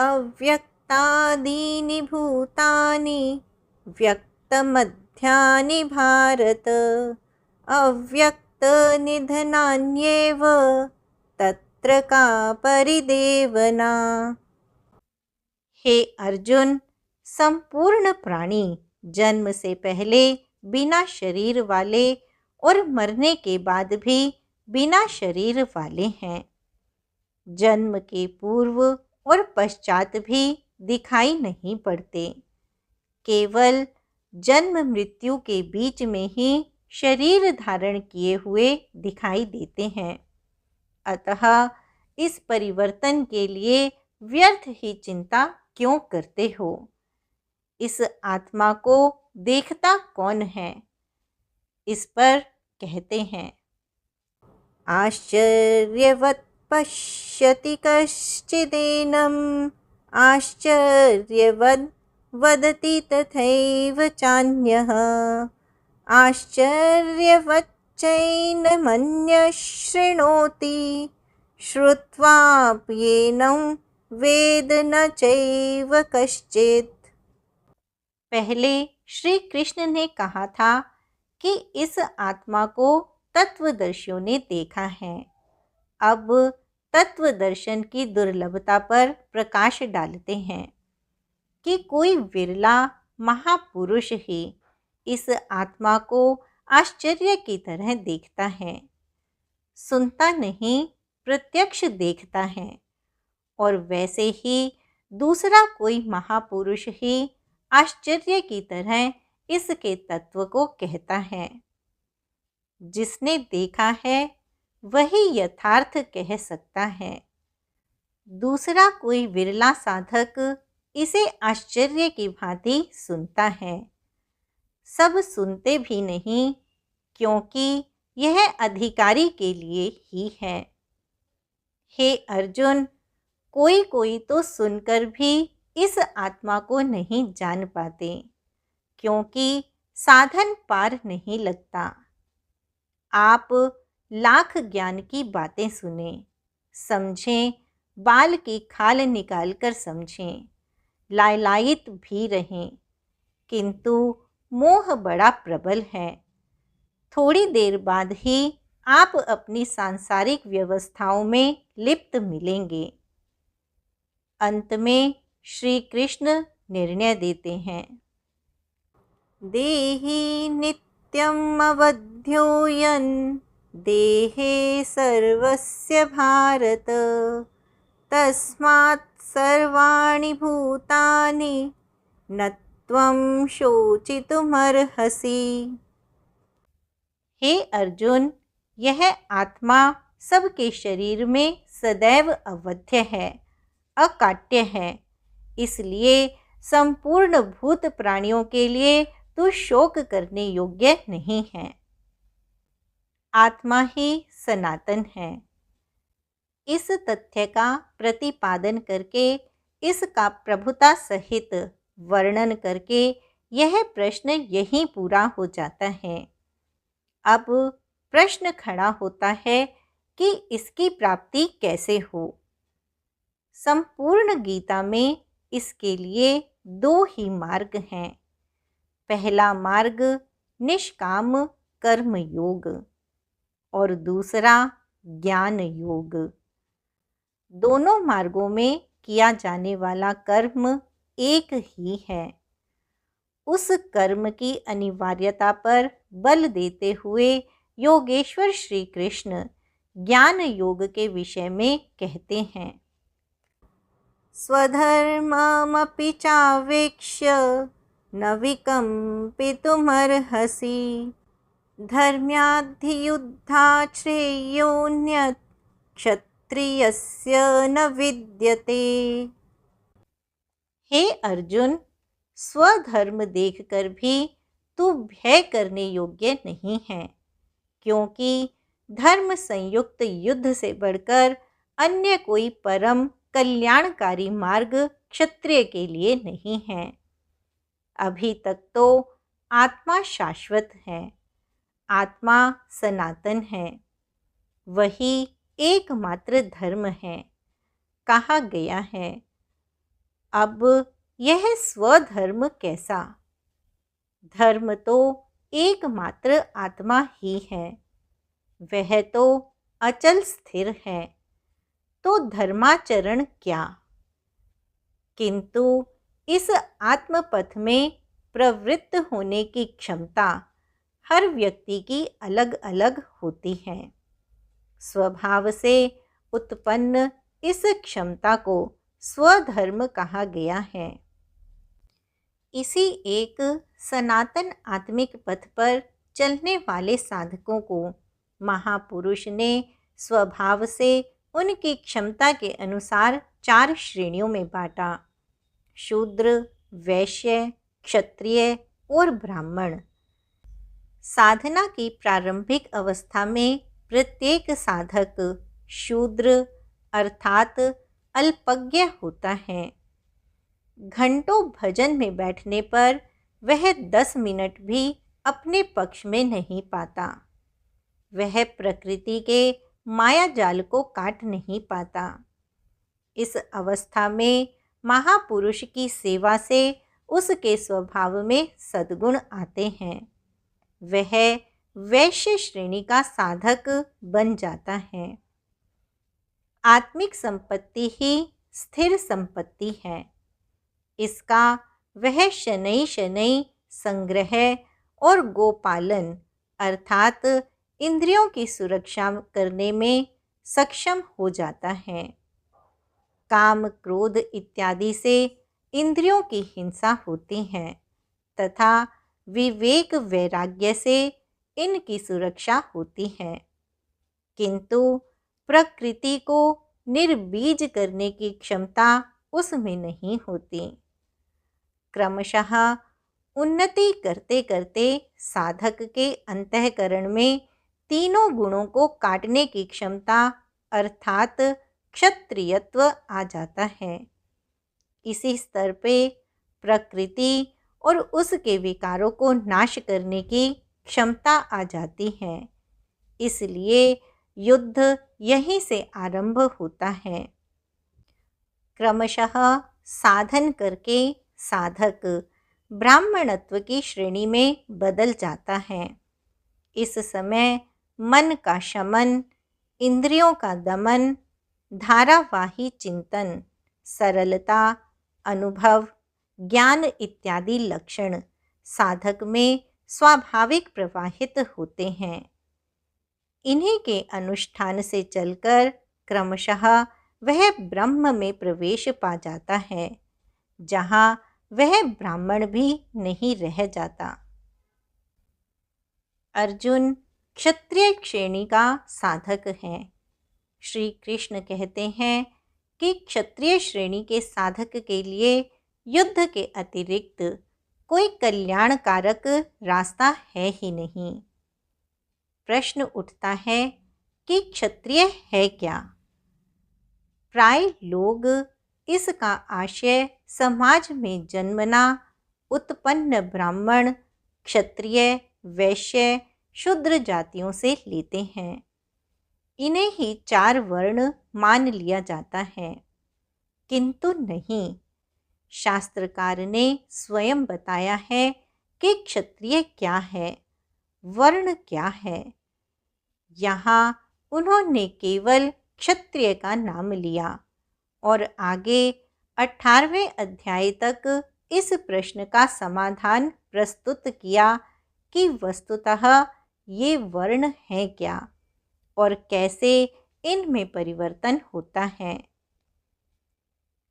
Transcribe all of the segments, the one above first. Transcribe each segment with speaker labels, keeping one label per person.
Speaker 1: अव्यक्तादीनि भूतानि व्यक्तमध्यानि भारत अव्यक्तनिधनान्येव तत्र का परिदेवना। हे अर्जुन, संपूर्ण प्राणी जन्म से पहले बिना शरीर वाले और मरने के बाद भी बिना शरीर वाले हैं। जन्म के पूर्व और पश्चात भी दिखाई नहीं पड़ते, केवल जन्म मृत्यु के बीच में ही शरीर धारण किए हुए दिखाई देते हैं। अतः इस परिवर्तन के लिए व्यर्थ ही चिंता क्यों करते हो? इस आत्मा को देखता कौन है? इस पर कहते हैं, आश्चर्यवत् पश्यति कश्चिदेनम् आश्चर्यवद् वदति तथैव चान्यः आश्चर्यवच्चैनमन्यः शृणोति श्रुत्वाप्येनं वेद न चैव कश्चित्। पहले श्री कृष्ण ने कहा था कि इस आत्मा को तत्वदर्शियों ने देखा है। अब तत्व दर्शन की दुर्लभता पर प्रकाश डालते हैं कि कोई विरला महापुरुष ही इस आत्मा को आश्चर्य की तरह देखता है। सुनता नहीं, प्रत्यक्ष देखता है। और वैसे ही दूसरा कोई महापुरुष ही आश्चर्य की तरह इसके तत्व को कहता है। जिसने देखा है वही यथार्थ कह सकता है। दूसरा कोई विरला साधक इसे आश्चर्य की भांति सुनता है। सब सुनते भी नहीं, क्योंकि यह अधिकारी के लिए ही है। हे अर्जुन, कोई कोई तो सुनकर भी इस आत्मा को नहीं जान पाते, क्योंकि साधन पार नहीं लगता। आप लाख ज्ञान की बातें सुने, समझें, बाल की खाल निकाल कर समझें, लालायित भी रहें, किंतु मोह बड़ा प्रबल है। थोड़ी देर बाद ही आप अपनी सांसारिक व्यवस्थाओं में लिप्त मिलेंगे। अंत में श्री कृष्ण निर्णय देते हैं, देहि नित्यम् अवध्योऽयन् देहे सर्वस्य भारत तस्मात् सर्वाणि भूतानि न त्वं शोचितुमर्हसि। हे अर्जुन, यह आत्मा सबके शरीर में सदैव अवध्य है, अकाट्य है। इसलिए संपूर्ण भूत प्राणियों के लिए तू शोक करने योग्य नहीं है। आत्मा ही सनातन है। इस तथ्य का प्रतिपादन करके, इसका प्रभुता सहित वर्णन करके यह प्रश्न यहीं पूरा हो जाता है। अब प्रश्न खड़ा होता है कि इसकी प्राप्ति कैसे हो। संपूर्ण गीता में इसके लिए दो ही मार्ग हैं। पहला मार्ग निष्काम कर्म योग और दूसरा ज्ञान योग। दोनों मार्गों में किया जाने वाला कर्म एक ही है। उस कर्म की अनिवार्यता पर बल देते हुए योगेश्वर श्री कृष्ण ज्ञान योग के विषय में कहते हैं, स्वधर्ममपि चावेक्ष्य न विकम्पितुमर्हसि धर्म्याधियुद्धात् श्रेयोऽन्यत् क्षत्रियस्य न विद्यते। हे अर्जुन, स्वधर्म देखकर भी तू भय करने योग्य नहीं है, क्योंकि धर्म संयुक्त युद्ध से बढ़कर अन्य कोई परम कल्याणकारी मार्ग क्षत्रिय के लिए नहीं है। अभी तक तो आत्मा शाश्वत है, आत्मा सनातन है, वही एकमात्र धर्म है। कहा गया है, अब यह स्वधर्म कैसा? धर्म तो एकमात्र आत्मा ही है, वह तो अचल स्थिर है, तो धर्माचरण क्या? किंतु इस आत्मपथ में प्रवृत्त होने की क्षमता हर व्यक्ति की अलग अलग होती है। स्वभाव से उत्पन्न इस क्षमता को स्वधर्म कहा गया है। इसी एक सनातन आत्मिक पथ पर चलने वाले साधकों को महापुरुष ने स्वभाव से उनकी क्षमता के अनुसार 4 श्रेणियों में बांटा: शूद्र, वैश्य, क्षत्रिय और ब्राह्मण। साधना की प्रारंभिक अवस्था में प्रत्येक साधक शूद्र अर्थात अल्पज्ञ होता है। घंटों भजन में बैठने पर वह 10 मिनट भी अपने पक्ष में नहीं पाता। वह प्रकृति के माया जाल को काट नहीं पाता। इस अवस्था में महापुरुष की सेवा से उसके स्वभाव में सद्गुण आते हैं। वह वैश्य श्रेणी का साधक बन जाता है। आत्मिक संपत्ति ही स्थिर संपत्ति है। इसका वह शनै शनै संग्रह और गोपालन अर्थात इंद्रियों की सुरक्षा करने में सक्षम हो जाता है। काम, क्रोध इत्यादि से इंद्रियों की हिंसा होती है तथा विवेक वैराग्य से इनकी सुरक्षा होती है। किंतु प्रकृति को निर्बीज करने की क्षमता उसमें नहीं होती। क्रमशः उन्नति करते करते साधक के अंतःकरण में तीनों गुणों को काटने की क्षमता अर्थात क्षत्रियत्व आ जाता है। इसी स्तर पे प्रकृति और उसके विकारों को नाश करने की क्षमता आ जाती है। इसलिए युद्ध यहीं से आरंभ होता है। क्रमशः साधन करके साधक ब्राह्मणत्व की श्रेणी में बदल जाता है। इस समय मन का शमन, इंद्रियों का दमन, धारावाही चिंतन, सरलता, अनुभव, ज्ञान इत्यादि लक्षण साधक में स्वाभाविक प्रवाहित होते हैं। इन्हीं के अनुष्ठान से चलकर क्रमशः वह ब्रह्म में प्रवेश पा जाता है, जहाँ वह ब्राह्मण भी नहीं रह जाता। अर्जुन क्षत्रिय श्रेणी का साधक है। श्री कृष्ण कहते हैं कि क्षत्रिय श्रेणी के साधक के लिए युद्ध के अतिरिक्त कोई कल्याणकारक रास्ता है ही नहीं। प्रश्न उठता है कि क्षत्रिय है क्या? प्राय लोग इसका आशय समाज में जन्मना उत्पन्न ब्राह्मण, क्षत्रिय, वैश्य, शूद्र जातियों से लेते हैं। इन्हें ही 4 वर्ण मान लिया जाता है, किंतु नहीं। शास्त्रकार ने स्वयं बताया है कि क्षत्रिय क्या है, वर्ण क्या है। यहाँ उन्होंने केवल क्षत्रिय का नाम लिया और आगे 18वें अध्याय तक इस प्रश्न का समाधान प्रस्तुत किया कि वस्तुतः ये वर्ण हैं क्या और कैसे इनमें परिवर्तन होता है।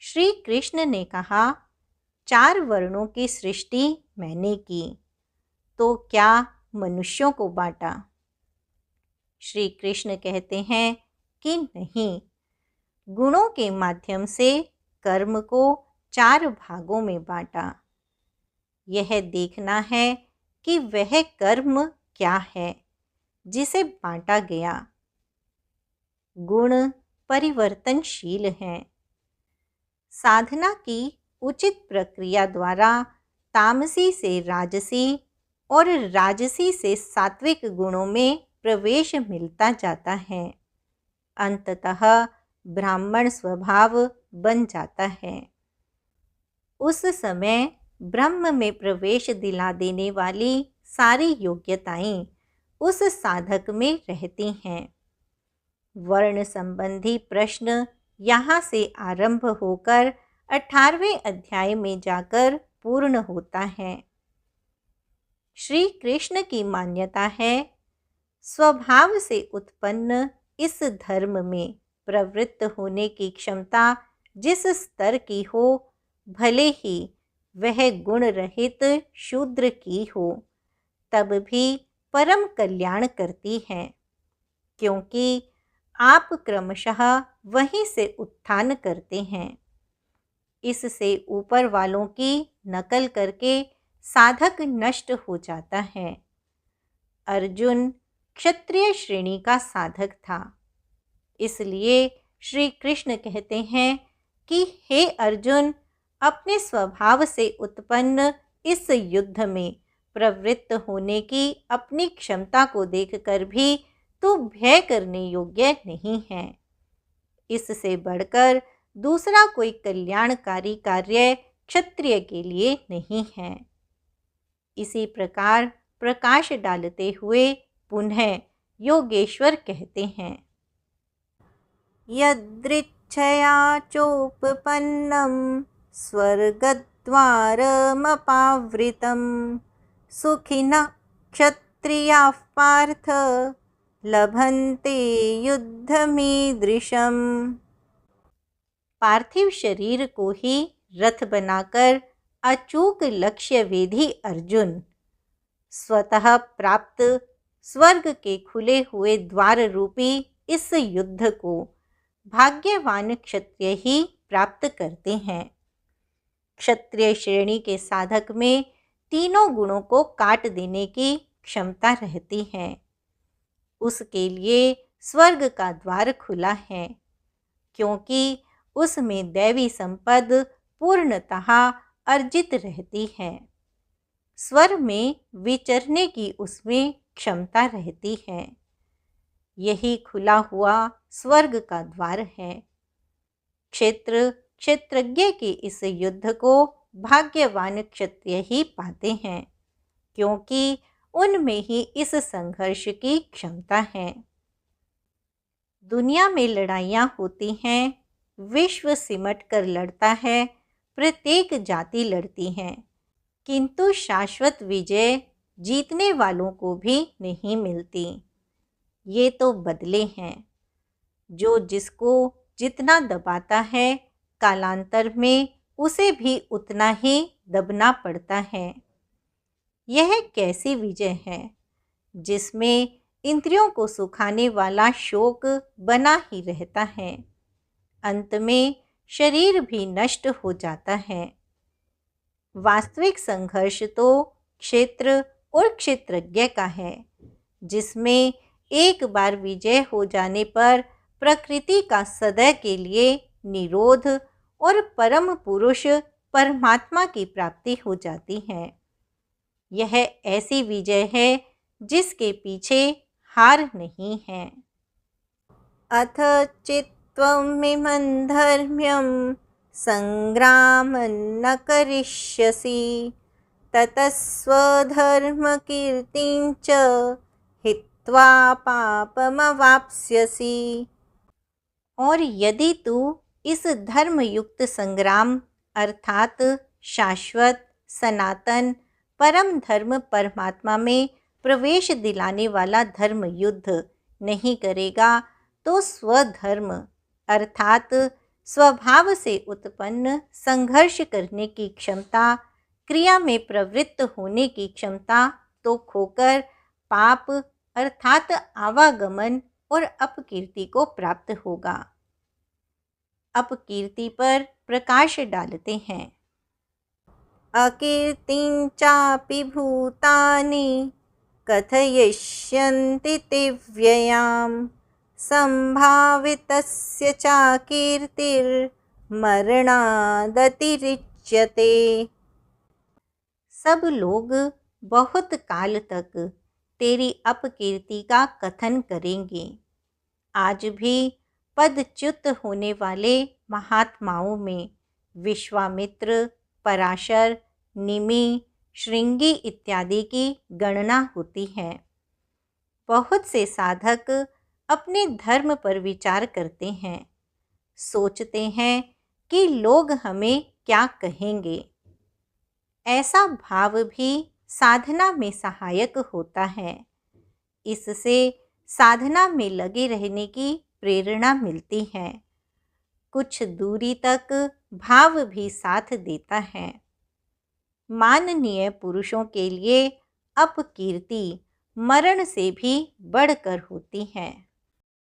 Speaker 1: श्री कृष्ण ने कहा, 4 वर्णों की सृष्टि मैंने की, तो क्या मनुष्यों को बांटा? श्री कृष्ण कहते हैं कि नहीं, गुणों के माध्यम से कर्म को 4 भागों में बांटा। यह देखना है कि वह कर्म क्या है जिसे बांटा गया। गुण परिवर्तनशील हैं। साधना की उचित प्रक्रिया द्वारा तामसी से राजसी और राजसी से सात्विक गुणों में प्रवेश मिलता जाता है। अंततः ब्राह्मण स्वभाव बन जाता है। उस समय ब्रह्म में प्रवेश दिला देने वाली सारी योग्यताएं उस साधक में रहती हैं। वर्ण संबंधी प्रश्न यहाँ से आरंभ होकर 18वें अध्याय में जाकर पूर्ण होता है। श्री कृष्ण की मान्यता है, स्वभाव से उत्पन्न इस धर्म में प्रवृत्त होने की क्षमता जिस स्तर की हो, भले ही वह गुण रहित शूद्र की हो, तब भी परम कल्याण करती है, क्योंकि आप क्रमशः वहीं से उत्थान करते हैं। इससे ऊपर वालों की नकल करके साधक नष्ट हो जाता है। अर्जुन क्षत्रिय श्रेणी का साधक था, इसलिए श्री कृष्ण कहते हैं कि हे अर्जुन, अपने स्वभाव से उत्पन्न इस युद्ध में प्रवृत्त होने की अपनी क्षमता को देखकर भी तू भय करने योग्य नहीं है। इससे बढ़कर दूसरा कोई कल्याणकारी कार्य क्षत्रिय के लिए नहीं है। इसी प्रकार प्रकाश डालते हुए पुनः योगेश्वर कहते हैं, यदृच्छया चोपपन्नं स्वर्गद्वारमपावृतं सुखिनः क्षत्रियाः पार्थ लभन्ते युद्धमीदृशम्। पार्थिव शरीर को ही रथ बनाकर अचूक लक्ष्य वेधी अर्जुन स्वतः प्राप्त स्वर्ग के खुले हुए द्वार रूपी इस युद्ध को भाग्यवान क्षत्रिय ही प्राप्त करते हैं। क्षत्रिय श्रेणी के साधक में तीनों गुणों को काट देने की क्षमता रहती है। उसके लिए स्वर्ग का द्वार खुला है, क्योंकि उसमें दैवी संपद पूर्णतः अर्जित रहती है। स्वर में विचरने की उसमें क्षमता रहती है। यही खुला हुआ स्वर्ग का द्वार है। क्षेत्रज्ञ के इस युद्ध को भाग्यवान क्षत्रिय ही पाते हैं, क्योंकि उनमें ही इस संघर्ष की क्षमता है। दुनिया में लड़ाइयाँ होती हैं, विश्व सिमट कर लड़ता है, प्रत्येक जाति लड़ती है, किंतु शाश्वत विजय जीतने वालों को भी नहीं मिलती। ये तो बदले हैं। जो जिसको जितना दबाता है, कालांतर में उसे भी उतना ही दबना पड़ता है। यह कैसी विजय है जिसमें इंद्रियों को सुखाने वाला शोक बना ही रहता है, अंत में शरीर भी नष्ट हो जाता है। वास्तविक संघर्ष तो क्षेत्र और क्षेत्रज्ञ का है, जिसमें एक बार विजय हो जाने पर प्रकृति का सदा के लिए निरोध और परम पुरुष परमात्मा की प्राप्ति हो जाती है। यह ऐसी विजय है जिसके पीछे हार नहीं है। अथ चित्त्वमिमं धर्म्यं संग्रामं न करिष्यसि ततः स्वधर्मकीर्तिं च हित्वा पापमवाप्स्यसि। और यदि तू इस धर्मयुक्त संग्राम अर्थात शाश्वत सनातन परम धर्म परमात्मा में प्रवेश दिलाने वाला धर्म युद्ध नहीं करेगा, तो स्वधर्म अर्थात स्वभाव से उत्पन्न संघर्ष करने की क्षमता, क्रिया में प्रवृत्त होने की क्षमता तो खोकर पाप अर्थात आवागमन और अपकीर्ति को प्राप्त होगा। अपकीर्ति पर प्रकाश डालते हैं। अकीर्तिं चापि भूतानि कथयिष्यन्ति ते व्ययां संभावितस्य चाकीर्तिर्मरणादतिरिच्यते। सब लोग बहुत काल तक तेरी अपकीर्ति का कथन करेंगे। आज भी पदच्युत होने वाले महात्माओं में विश्वामित्र, पराशर, निमि, श्रृंगी इत्यादि की गणना होती है। बहुत से साधक अपने धर्म पर विचार करते हैं, सोचते हैं कि लोग हमें क्या कहेंगे। ऐसा भाव भी साधना में सहायक होता है। इससे साधना में लगे रहने की प्रेरणा मिलती है। कुछ दूरी तक भाव भी साथ देता है। माननीय पुरुषों के लिए अपकीर्ति मरण से भी बढ़कर होती है।